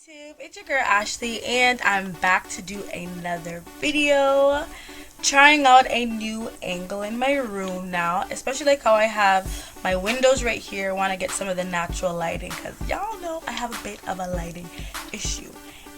YouTube, it's your girl Ashley and I'm back to do another video trying out a new angle in my room now, especially like how I have my windows right here. I want to get some of the natural lighting because y'all know I have a bit of a lighting issue.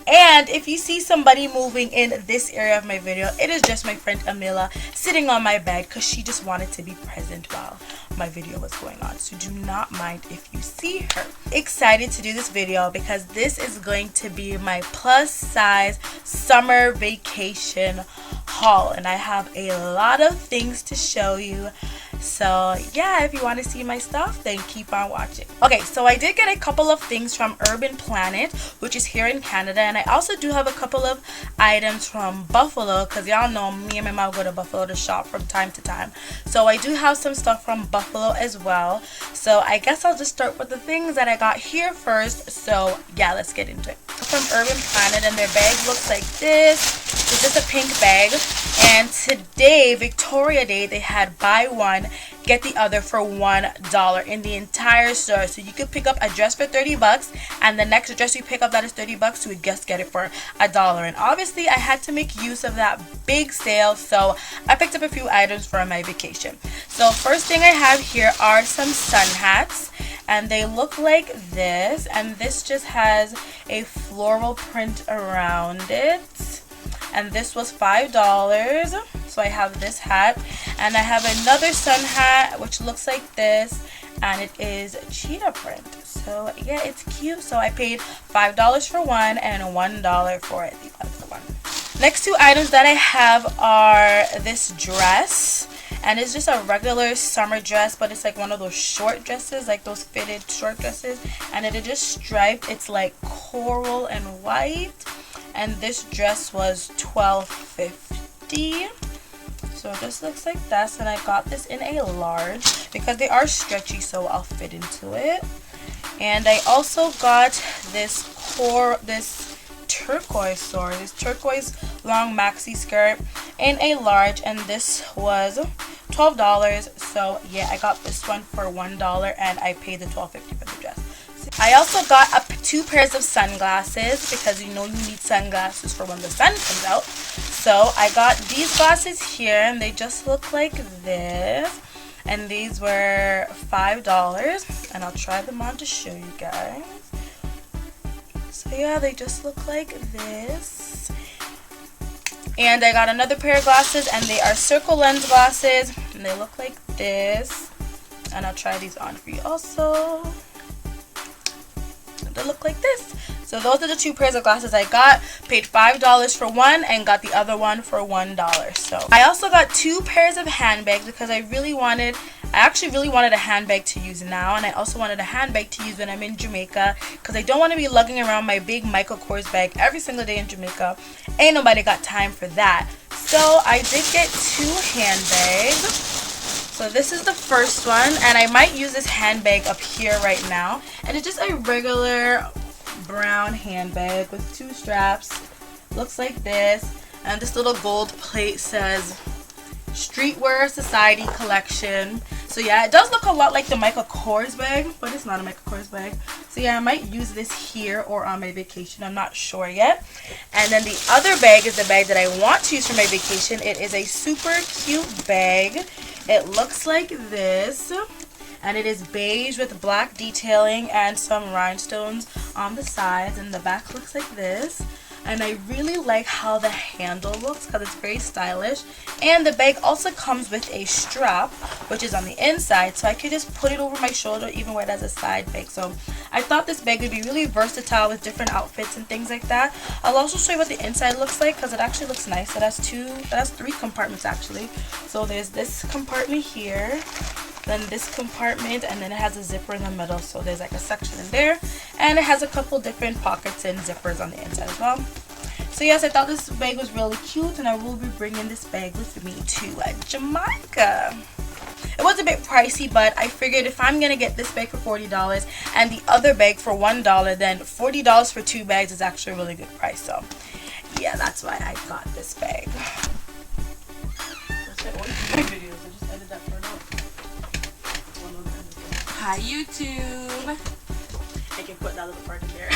And if you see somebody moving in this area of my video, it is just my friend Amila sitting on my bed because she just wanted to be present while my video was going on. So do not mind if you see her. Excited to do this video because this is going to be my plus size summer vacation haul. And I have a lot of things to show you. So yeah, if you want to see my stuff, then keep on watching. Okay, so I did get a couple of things from Urban Planet, which is here in Canada, and I also do have a couple of items from Buffalo because y'all know me and my mom go to Buffalo to shop from time to time. So I do have some stuff from Buffalo as well. So I guess I'll just start with the things that I got here first. So yeah, let's get into it. From Urban Planet, and their bag looks like this. It's just a pink bag, and today, Victoria Day, they had buy one get the other for $1 in the entire store. So you could pick up a dress for 30 bucks, and the next dress you pick up that is 30 bucks, you would just get it for $1. And obviously I had to make use of that big sale, so I picked up a few items for my vacation. So first thing I have here are some sun hats, and they look like this, and this just has a floral print around it, and this was $5. So I have this hat, and I have another sun hat which looks like this, and it is Cheetah Print. So yeah, it's cute. So I paid $5 for one and $1 for the other one. Next two items that I have are this dress, and it's just a regular summer dress, but it's like one of those short dresses, like those fitted short dresses, and it is just striped. It's like coral and white, and this dress was $12.50. So it just looks like this, and I got this in a large because they are stretchy, so I'll fit into it. And I also got this turquoise long maxi skirt in a large, and this was $12. So yeah, I got this one for $1 and I paid the $12.50 for the dress. I also got two pairs of sunglasses because you know you need sunglasses for when the sun comes out. So I got these glasses here, and they just look like this, and these were $5, and I'll try them on to show you guys. So yeah, they just look like this. And I got another pair of glasses, and they are circle lens glasses, and they look like this, and I'll try these on for you also. They look like this. So those are the two pairs of glasses I got. Paid $5 for one and got the other one for $1. So I also got two pairs of handbags because I actually really wanted a handbag to use now, and I also wanted a handbag to use when I'm in Jamaica because I don't want to be lugging around my big Michael Kors bag every single day in Jamaica. Ain't nobody got time for that. So I did get two handbags. So this is the first one, and I might use this handbag up here right now, and it's just a regular brown handbag with two straps. Looks like this, and this little gold plate says Streetwear Society Collection. So yeah, it does look a lot like the Michael Kors bag, but it's not a Michael Kors bag. So yeah, I might use this here or on my vacation. I'm not sure yet. And then the other bag is the bag that I want to use for my vacation. It is a super cute bag. It looks like this, and it is beige with black detailing and some rhinestones on the sides, and the back looks like this. And I really like how the handle looks because it's very stylish. And the bag also comes with a strap, which is on the inside, so I could just put it over my shoulder, even wear it as a side bag. So I thought this bag would be really versatile with different outfits and things like that. I'll also show you what the inside looks like because it actually looks nice. It has three compartments actually. So there's this compartment here, then this compartment, and then it has a zipper in the middle, so there's like a section in there, and it has a couple different pockets and zippers on the inside as well. So yes, I thought this bag was really cute, and I will be bringing this bag with me to Jamaica. It was a bit pricey, but I figured if I'm gonna get this bag for $40 and the other bag for $1, then $40 for two bags is actually a really good price. So yeah, that's why I got this bag. Hi YouTube. I can put that little part in there.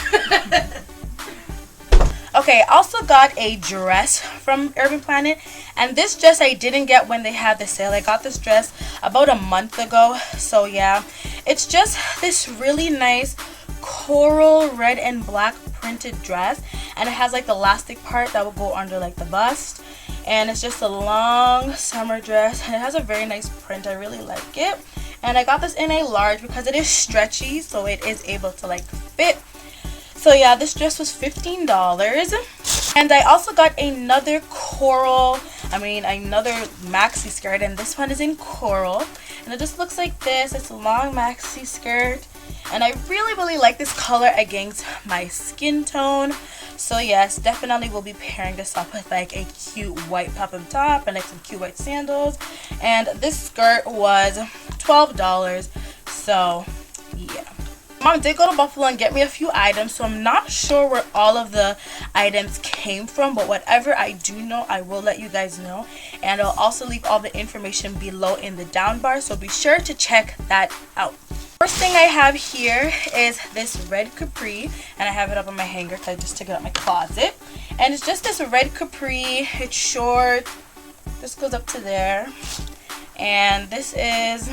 Okay, I also got a dress from Urban Planet, and this dress I didn't get when they had the sale. I got this dress about a month ago, so yeah. It's just this really nice coral red and black printed dress, and it has like the elastic part that will go under like the bust, and it's just a long summer dress, and it has a very nice print. I really like it, and I got this in a large because it is stretchy, so it is able to like fit. So yeah, this dress was $15. And I also got another another maxi skirt, and this one is in coral, and it just looks like this. It's a long maxi skirt, and I really like this color against my skin tone. So yes, definitely will be pairing this up with like a cute white peplum top and like some cute white sandals. And this skirt was $12. So yeah. Mom did go to Buffalo and get me a few items, so I'm not sure where all of the items came from, but whatever I do know, I will let you guys know, and I'll also leave all the information below in the down bar, so be sure to check that out. First thing I have here is this red capri, and I have it up on my hanger because I just took it out of my closet, and it's just this red capri. It's short, just goes up to there, and this is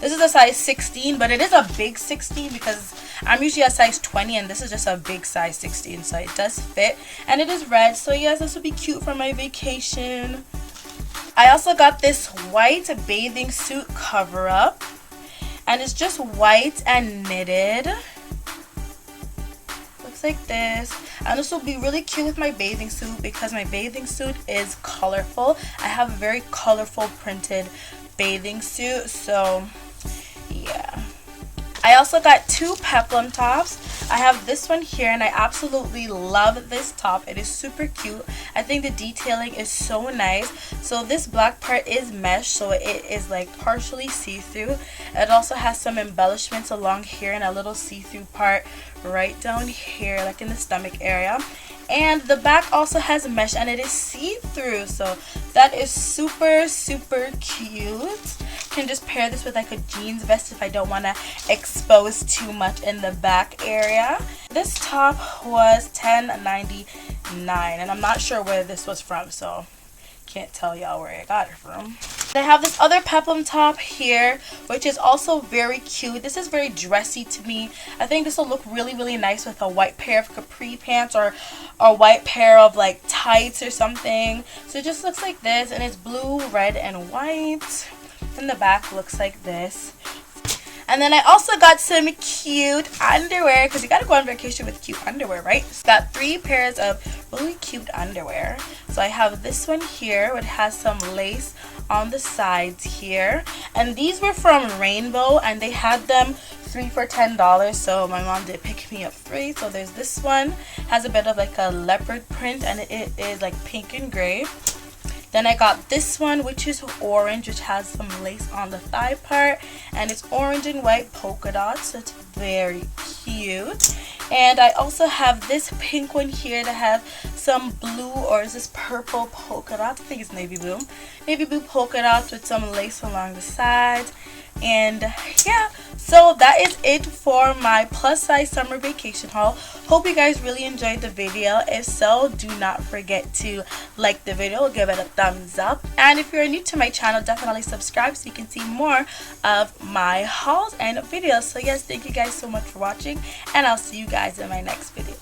a size 16, but it is a big 16 because I'm usually a size 20, and this is just a big size 16, so it does fit, and it is red. So yes, this would be cute for my vacation. I also got this white bathing suit cover up, and it's just white and knitted. Looks like this, and this will be really cute with my bathing suit because my bathing suit is colorful. I have a very colorful printed bathing suit, so yeah. I also got two peplum tops. I have this one here, and I absolutely love this top. It is super cute. I think the detailing is so nice. So this black part is mesh, so it is like partially see-through. It also has some embellishments along here and a little see-through part right down here, like in the stomach area. And the back also has mesh, and it is see-through, so that is super cute. Can just pair this with like a jeans vest if I don't want to expose too much in the back area. This top was $10.99, and I'm not sure where this was from, so can't tell y'all where I got it from. I have this other peplum top here, which is also very cute. This is very dressy to me. I think this will look really nice with a white pair of Capri Pants or a white pair of like tights or something. So it just looks like this, and it's blue, red, and white. And the back looks like this. And then I also got some cute underwear, because you gotta go on vacation with cute underwear, right? So got 3 pairs of really cute underwear. So I have this one here, which has some lace on the sides here, and these were from Rainbow, and they had them 3 for $10, so my mom did pick me up 3. So there's this one, has a bit of like a leopard print, and it is like pink and gray. Then I got this one, which is orange, which has some lace on the thigh part, and it's orange and white polka dots, so it's very cute. And I also have this pink one here that has some blue, or is this purple polka dots? I think it's navy blue polka dots with some lace along the sides. And yeah, so that is it for my plus size summer vacation haul. Hope you guys really enjoyed the video. If so, do not forget to like the video, give it a thumbs up, and if you're new to my channel, definitely subscribe so you can see more of my hauls and videos. So yes, thank you guys so much for watching, and I'll see you guys in my next video.